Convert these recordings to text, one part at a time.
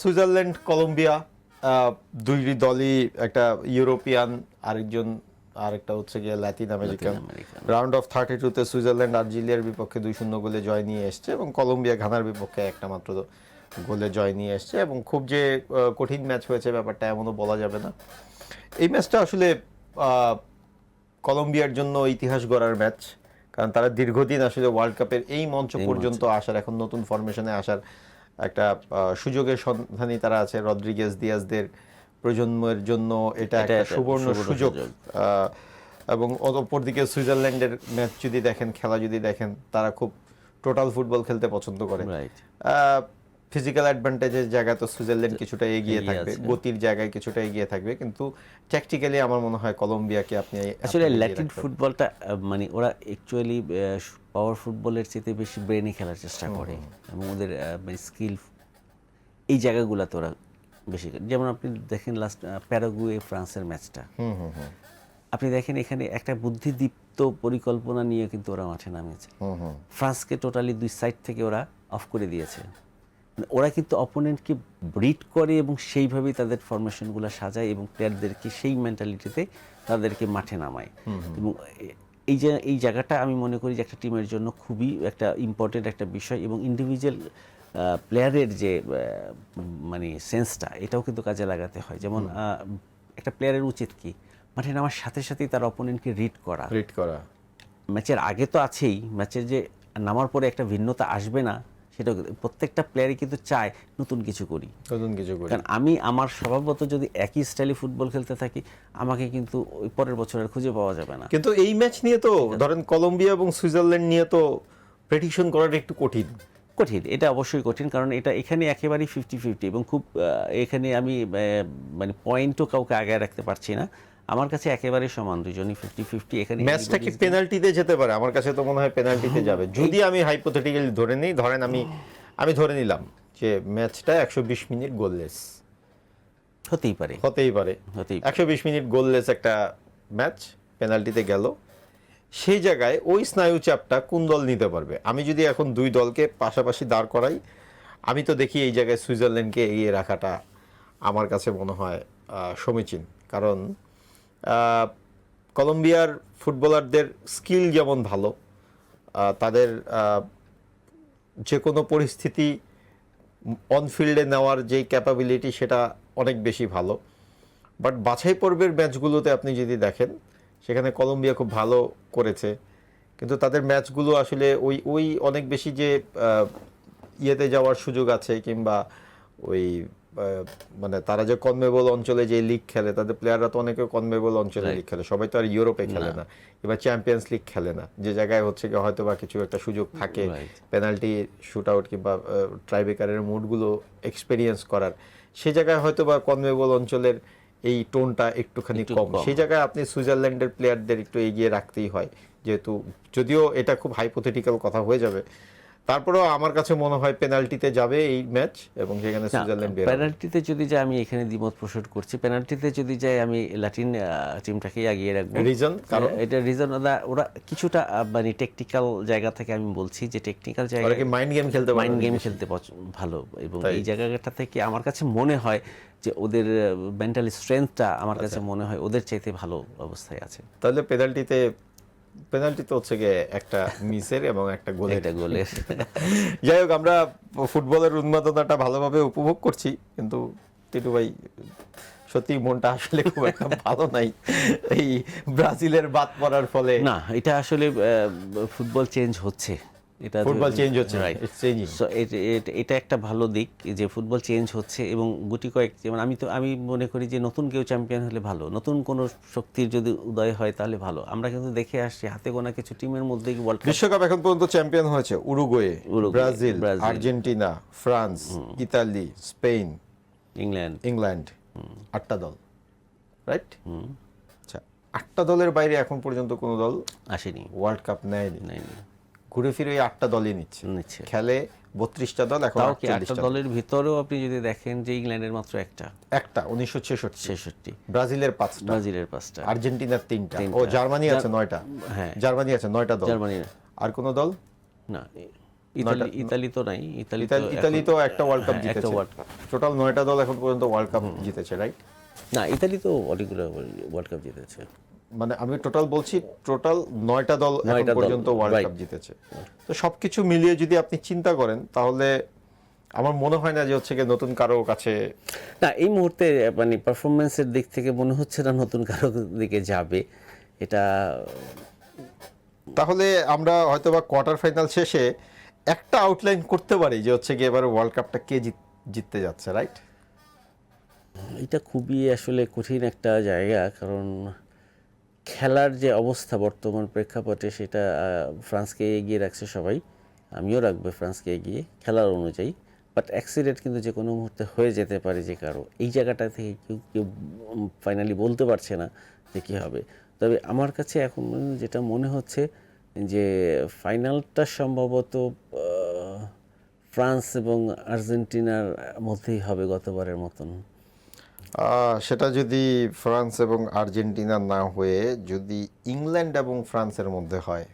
Switzerland, Colombia, দুই দলই একটা ইউরোপিয়ান, আরেকটা হচ্ছে গিয়ে ল্যাটিন আমেরিকান। রাউন্ড অফ 32-তে সুইজারল্যান্ড আর্জেন্টিনার বিপক্ষে 2-0 গোলে জয় নিয়ে এসছে এবং কলম্বিয়া ঘানার বিপক্ষে একটা মাত্র গোলে জয় নিয়ে এসছে। এবং খুব যে কঠিন ম্যাচ হয়েছে ব্যাপারটা এমনও বলা যাবে না। এই ম্যাচটা আসলে কলম্বিয়ার জন্য ইতিহাস গড়ার ম্যাচ, কারণ তারা দীর্ঘদিন আসলে ওয়ার্ল্ড কাপের এই মঞ্চ পর্যন্ত আসার, এখন নতুন ফরমেশনে আসার একটা সুযোগের সন্ধানী তারা আছে। রদ্রিগেজ, দিয়াজদের প্রজন্মের জন্য এটা একটা সুবর্ণ সুযোগ। এবং অপরদিকে সুইজারল্যান্ডের ম্যাচ যদি দেখেন, খেলা যদি দেখেন, তারা খুব টোটাল ফুটবল খেলতে পছন্দ করে। ফিজিক্যাল অ্যাডভান্টেজের জায়গায় তো সুইজারল্যান্ড কিছুটা এগিয়ে থাকবে, গতির জায়গায় কিছুটা এগিয়ে থাকবে, কিন্তু ট্যাকটিক্যালি আমার মনে হয় কলম্বিয়াকে আপনি আসলে ল্যাটিন ফুটবলটা মানে ওরা অ্যাকচুয়ালি পাওয়ার ফুটবলের চেয়ে বেশি ব্রেনে খেলার চেষ্টা করে এবং ওদের স্কিল এই জায়গাগুলোতে ওরা বেশি। যেমন আপনি দেখেন লাস্ট প্যারাগুয়ে ফ্রান্সের ম্যাচটা, আপনি দেখেন এখানে একটা বুদ্ধিদীপ্ত পরিকল্পনা নিয়ে কিন্তু ওরা মাঠে নামিয়েছে। ফ্রান্সকে টোটালি দুই সাইড থেকে ওরা অফ করে দিয়েছে। ওরা কিন্তু অপোনেন্টকে ব্রিড করে এবং সেইভাবেই তাদের ফরমেশনগুলো সাজায় এবং প্লেয়ারদেরকে সেই মেন্টালিটিতে তাদেরকে মাঠে নামায়। এবং এই জায়গাটা আমি মনে করি যে একটা টিমের জন্য খুবই একটা ইম্পর্টেন্ট একটা বিষয়। এবং ইন্ডিভিজুয়াল প্লেয়ারের যে মানে সেন্সটা, এটাও কিন্তু কাজে লাগাতে হয়। যেমন একটা প্লেয়ারের উচিত কি মাঠে নামার সাথে সাথেই তার অপোনেন্টকে রিড করা। ম্যাচের আগে তো আছেই, ম্যাচের যে নামার পরে একটা ভিন্নতা আসবে না, সেটা প্রত্যেকটা প্লেয়ারই কিন্তু চায় নতুন কিছু করি। কারণ আমি আমার স্বভাবত যদি একই স্টাইলে ফুটবল খেলতে থাকি, আমাকে কিন্তু ওই পরের বছর আর খুঁজে পাওয়া যাবে না। কিন্তু এই ম্যাচ নিয়ে তো ধরেন কলম্বিয়া এবং সুইজারল্যান্ড নিয়ে তো প্রেডিকশন করাটা একটু কঠিন। এটা অবশ্যই কঠিন, কারণ এটা এখানে একেবারেই 50-50 এবং খুব এখানে আমি মানে পয়েন্টও কাউকে আগে রাখতে পারছি না। আমার কাছে একেবারে সমান, দুজনই 50-50। এখানে ম্যাচটা কি পেনাল্টিতে যেতে পারে? আমার কাছে তো মনে হয় পেনাল্টিতে যাবে, যদি আমি হাইপোথেটিক্যালি ধরে নিই। ধরেন আমি ধরে নিলাম যে ম্যাচটা 120 মিনিট গোললেস হতেই পারে। 120 মিনিট গোললেস একটা ম্যাচ পেনাল্টিতে গেল। সেই জায়গায় ওই স্নায়ু চাপটা কোন দল নিতে পারবে? আমি যদি এখন দুই দলকে পাশাপাশি দাঁড় করাই, আমি তো দেখি এই জায়গায় সুইজারল্যান্ডকে এগিয়ে রাখাটা আমার কাছে মনে হয় সমীচীন। কারণ কলম্বিয়ার ফুটবলারদের স্কিল যেমন ভালো, তাদের যে কোনো পরিস্থিতি অনফিল্ডে নেওয়ার যেই ক্যাপাবিলিটি, সেটা অনেক বেশি ভালো। বাট বাছাই পর্বের ম্যাচগুলোতে আপনি যদি দেখেন, সেখানে কলম্বিয়া খুব ভালো করেছে, কিন্তু তাদের ম্যাচগুলো আসলে ওই অনেক বেশি যে ইয়েতে যাওয়ার সুযোগ আছে, কিংবা ওই মানে তারা যে কনমেবল অঞ্চলে যে লিগ খেলে, তাদের প্লেয়াররা তো অনেকে কনমেবল অঞ্চলে লিগ খেলে, সবাই তো আর ইউরোপে খেলে না, কিংবা চ্যাম্পিয়ন্স লিগ খেলে না, যে জায়গায় হচ্ছে কি হয়তো বা কিছু একটা সুযোগ থাকে পেনাল্টি, শুট আউট কিংবা ট্রাইব্রেকারের মুডগুলো এক্সপেরিয়েন্স করার। সে জায়গায় হয়তো বা কনমেবল অঞ্চলের এই টোনটা একটুখানি কম। সেই জায়গায় আপনি সুইজারল্যান্ডের প্লেয়ারদের একটু এগিয়ে রাখতেই হয়, যেহেতু যদিও এটা খুব হাইপোথেটিক্যাল কথা হয়ে যাবে, তারপরেও আমার কাছে মনে হয় পেনাল্টিতে যাবে এই ম্যাচ এবং সেখানে সুইজারল্যান্ড বের হবে। পেনাল্টিতে যদি যায়, আমি এখানে দ্বিমত পোষণ করছি। পেনাল্টিতে যদি যায়, আমি ল্যাটিন টিমটাকে এগিয়ে রাখবো। রিজন? কারণ এটা রিজন ওরা কিছুটা মানে টেকনিক্যাল জায়গা থেকে আমি বলছি যে টেকনিক্যাল জায়গা থেকে মাইন্ড গেম খেলতে ভালো। এবং এই জায়গাটা থেকে আমার কাছে মনে হয় যে ওদের মেন্টাল স্ট্রেংথটা আমার কাছে মনে হয় ওদের চাইতে ভালো অবস্থায় আছে। তাহলে পেনাল্টি তো হচ্ছে গিয়ে একটা মিসের এবং একটা গোলের। যাই হোক, আমরা ফুটবলের উন্মাদনাটা ভালোভাবে উপভোগ করছি, কিন্তু টিটু ভাই সত্যি মনটা আসলে খুব একটা ভালো নাই এই ব্রাজিলের বাদ পড়ার ফলে। না, এটা আসলে ফুটবল চেঞ্জ হচ্ছে, এটা একটা ভালো দিক যে ফুটবল চেঞ্জ হচ্ছে। এবং গুটি কয়েক, যেমন আমি মনে করি যে নতুন কেউ চ্যাম্পিয়ন হলে ভালো, নতুন কোনো শক্তির যদি উদয় হয় তাহলে ভালো। আমরা কিন্তু দেখে আসছি হাতে গোনা কিছু টিমের মধ্যে বিশ্বকাপ এখন পর্যন্ত চ্যাম্পিয়ন হয়েছে Uruguay, Brazil, Argentina, France, Italy, Spain, England. 8টা দল, রাইট? আচ্ছা, 8টা দলের বাইরে এখন পর্যন্ত কোনো দল আসেনি, ওয়ার্ল্ড কাপ নেয়নি। ঘুরে ফিরে ওই 8টা দলই নিচ্ছে, খেলে 32টা দল। এখন 8টা দলের ভিতরেও আপনি যদি দেখেন যে ইংল্যান্ডের মাত্র একটা 1966, ব্রাজিলের 5টা, আর্জেন্টিনার 3টা, ও জার্মানি আছে 9টা। হ্যাঁ, জার্মানি আছে 9টা দল। জার্মানি আর কোন দল না, ইতালি তো নাই, ইতালি তো একটা ওয়ার্ল্ড কাপ একটা জিতেছে, ওয়ার্ল্ড কাপ। টোটাল 9টা দল এখন পর্যন্ত ওয়ার্ল্ড কাপ জিতেছে, রাইট? না, ইতালি তো অনেকগুলো ওয়ার্ল্ড কাপ জিতেছে। মানে আমি টোটাল বলছি, টোটাল 9টা দল এখন 9টা দল, পর্যন্ত ওয়ার্ল্ড right. কাপ জিতেছে। তো সবকিছু মিলিয়ে যদি আপনি চিন্তা করেন, তাহলে আমার মনে হয় না যে হচ্ছে গিয়ে নতুন কারো কাছে। না, এই মুহূর্তে মানে পারফরমেন্সের দিক থেকে মনে হচ্ছে না নতুন কারো দিকে যাবে এটা। তাহলে আমরা হয়তোবা কোয়ার্টার ফাইনাল শেষে একটা আউটলাইন করতে পারি যে হচ্ছে গিয়ে এবারে ওয়ার্ল্ড কাপটা কে জিততে যাচ্ছে, রাইট? এটা খুবই আসলে কঠিন একটা জায়গা, কারণ খেলার যে অবস্থা বর্তমান প্রেক্ষাপটে সেটা ফ্রান্সকে এগিয়ে রাখছে সবাই, আমিও রাখবো ফ্রান্সকে এগিয়ে খেলার অনুযায়ী। বাট অ্যাক্সিডেন্ট কিন্তু যে কোনো মুহূর্তে হয়ে যেতে পারে যে কারো, এই জায়গাটা থেকে কেউ কেউ ফাইনালি বলতে পারছে না যে কী হবে। তবে আমার কাছে এখন যেটা মনে হচ্ছে যে ফাইনালটা সম্ভবত ফ্রান্স এবং আর্জেন্টিনার মধ্যেই হবে গতবারের মতন। সেটা যদি ফ্রান্স এবং আর্জেন্টিনা না হয়ে যদি ইংল্যান্ড এবং ফ্রান্সের মধ্যে হয়,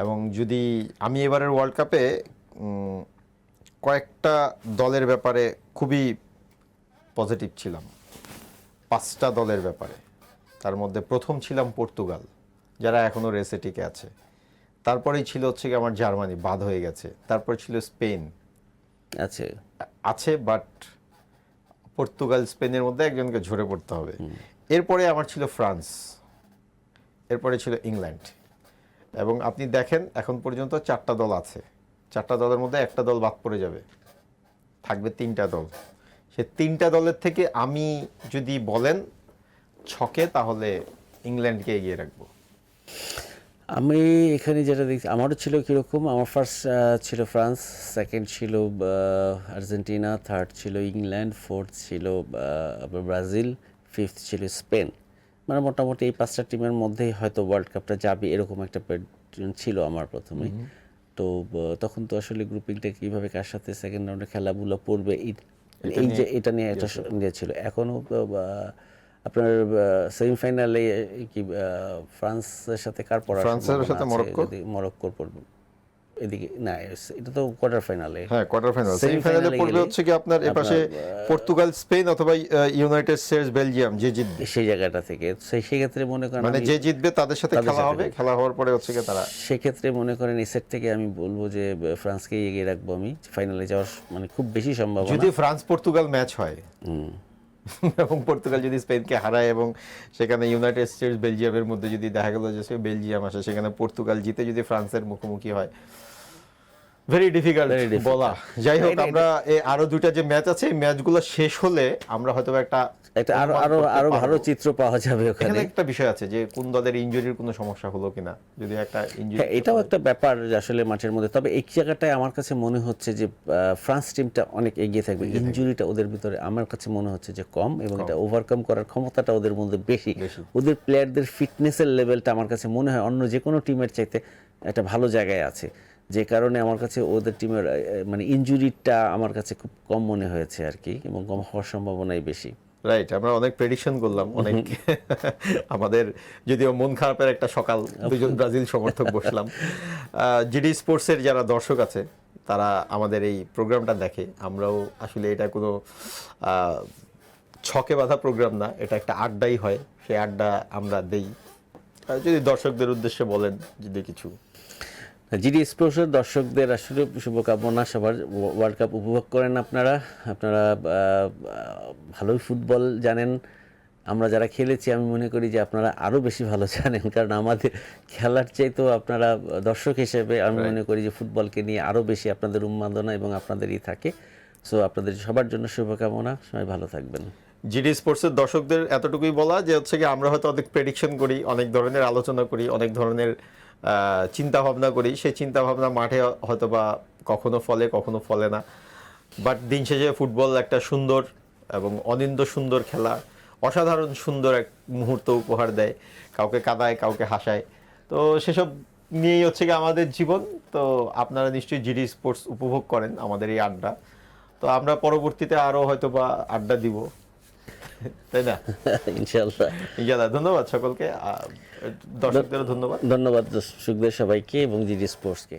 এবং যদি আমি এবারের ওয়ার্ল্ড কাপে কয়েকটা দলের ব্যাপারে খুবই পজিটিভ ছিলাম, 5টা দলের ব্যাপারে। তার মধ্যে প্রথম ছিলাম পর্তুগাল, যারা এখনও রেসে টিকে আছে। তারপরেই ছিল হচ্ছে কি আমার জার্মানি, বাদ হয়ে গেছে। তারপর ছিল স্পেন আছে, বাট পর্তুগাল স্পেনের মধ্যে একজনকে ঝরে পড়তে হবে। এরপরে আমার ছিল ফ্রান্স, এরপরে ছিল ইংল্যান্ড। এবং আপনি দেখেন এখন পর্যন্ত 4টা দল আছে, 4টা দলের মধ্যে একটা দল বাদ পড়ে যাবে, থাকবে 3টা দল। সে 3টা দলের থেকে আমি যদি বলেন ছকে, তাহলে ইংল্যান্ডকে এগিয়ে রাখবো। আমি এখানে যেটা দেখছি, আমারও ছিল কীরকম, আমার ফার্স্ট ছিল ফ্রান্স, সেকেন্ড ছিল আর্জেন্টিনা, থার্ড ছিল ইংল্যান্ড, ফোর্থ ছিল ব্রাজিল, ফিফথ ছিল স্পেন। মানে মোটামুটি এই 5টা টিমের মধ্যেই হয়তো ওয়ার্ল্ড কাপটা যাবে, এরকম একটা প্রেডিকশন ছিল আমার প্রথমে। তো তখন তো আসলে গ্রুপিংটা কীভাবে কার সাথে সেকেন্ড রাউন্ডে খেলাগুলো পড়বে এই যে এটা নিয়ে একটা নিয়ে ছিল। এখনও আপনার সেমিফাইনালে কি ফ্রান্সের সাথে কার পড়া? ফ্রান্সের সাথে মরক্কো, মরক্কোর পড়বে এদিকে। না, এটা তো কোয়ার্টার ফাইনালে। হ্যাঁ, কোয়ার্টার ফাইনাল। সেমিফাইনালে পড়বে হচ্ছে কি আপনার এপাশে পর্তুগাল, স্পেন অথবা ইউনাইটেড স্টেটস, বেলজিয়াম, যে জিতবে সেই জায়গাটা থেকে। সেই ক্ষেত্রে মনে করেন মানে যে জিতবে তাদের সাথে খেলা হবে, খেলা হওয়ার পরে হচ্ছে কি তারা, সেক্ষেত্রে মনে করেন এই সেট থেকে আমি বলবো যে ফ্রান্সকে এগিয়ে রাখবো আমি ফাইনালে যাওয়ার মানে খুব বেশি সম্ভাবনা। যদি ফ্রান্স পর্তুগাল ম্যাচ হয় এবং পর্তুগাল যদি স্পেনকে হারায় এবং সেখানে ইউনাইটেড স্টেটস বেলজিয়ামের মধ্যে যদি দেখা গেল যে বেলজিয়াম আসে, সেখানে পর্তুগাল জিতে যদি ফ্রান্সের মুখোমুখি হয়, ভেরি ডিফিকাল্ট বলা। যাই হোক, আমরা আরো 2টা যে ম্যাচ আছে, এই ম্যাচগুলো শেষ হলে আমরা হয়তো একটা আরো ভালো চিত্র পাওয়া যাবে ওখানে। একটা বিষয় আছে যে কোন দলের ইনজুরির কোনো সমস্যা হলো কিনা, যদি একটা ইনজুরি, এটাও একটা ব্যাপার যে আসলে মাঠের মধ্যে। তবে এই জায়গাটায় আমার কাছে মনে হচ্ছে যে ফ্রান্স টিমটা অনেক এগিয়ে থাকবে। ইনজুরিটা ওদের ভিতরে আমার কাছে মনে হচ্ছে যে কম, এবং এটা ওভারকাম করার ক্ষমতাটা ওদের মধ্যে বেশি। ওদের প্লেয়ারদের ফিটনেসের লেভেলটা আমার কাছে মনে হয় অন্য যে কোনো টিমের চাইতে একটা ভালো জায়গায় আছে, যে কারণে আমার কাছে ওদের টিমের মানে ইনজুরিটা আমার কাছে খুব কম মনে হয়েছে আর কি, এবং কম হওয়ার সম্ভাবনাই বেশি। রাইট, আমরা অনেক প্রেডিকশন করলাম, অনেক আমাদের যদিও মন খারাপের একটা সকাল, দুজন ব্রাজিল সমর্থক বসলাম। জিডি স্পোর্টসের যারা দর্শক আছে তারা আমাদের এই প্রোগ্রামটা দেখে। আমরাও আসলে এটা কোনো ছকে বাঁধা প্রোগ্রাম না, এটা একটা আড্ডাই হয়, সেই আড্ডা আমরা দেই। যদি দর্শকদের উদ্দেশ্যে বলেন যদি কিছু। জিডি স্পোর্টসের দর্শকদের আসলে শুভকামনা, সবার ওয়ার্ল্ড কাপ উপভোগ করেন আপনারা ভালোই ফুটবল জানেন। আমরা যারা খেলেছি আমি মনে করি যে আপনারা আরও বেশি ভালো জানেন, কারণ আমাদের খেলার চাইতেও আপনারা দর্শক হিসেবে আমি মনে করি যে ফুটবলকে নিয়ে আরও বেশি আপনাদের উন্মাদনা এবং আপনাদেরই থাকে। সো আপনাদের সবার জন্য শুভকামনা, সবাই ভালো থাকবেন। জিডি স্পোর্টসের দর্শকদের এতটুকুই বলা যে হচ্ছে কি আমরা হয়তো অনেক প্রেডিকশন করি, অনেক ধরনের আলোচনা করি, অনেক ধরনের চিন্তা ভাবনা করি। সেই চিন্তা ভাবনা মাঠে হয়তো বা কখনো ফলে, কখনো ফলে না। বাট দিন শেষে ফুটবল একটা সুন্দর এবং অনিন্দ্য সুন্দর খেলা, অসাধারণ সুন্দর এক মুহূর্ত উপহার দেয়, কাউকে কাঁদায়, কাউকে হাসায়। তো সেসব নিয়েই হচ্ছে কি আমাদের জীবন। তো আপনারা নিশ্চয়ই জিডি স্পোর্টস উপভোগ করেন আমাদের এই আড্ডা। তো আমরা পরবর্তীতে আরও হয়তো বা আড্ডা দিব, তাই না? ইনশাআল্লাহ। ধন্যবাদ সকলকে, দর্শকদেরও ধন্যবাদ দর্শকদের সবাইকে এবং জিডি স্পোর্টসকে।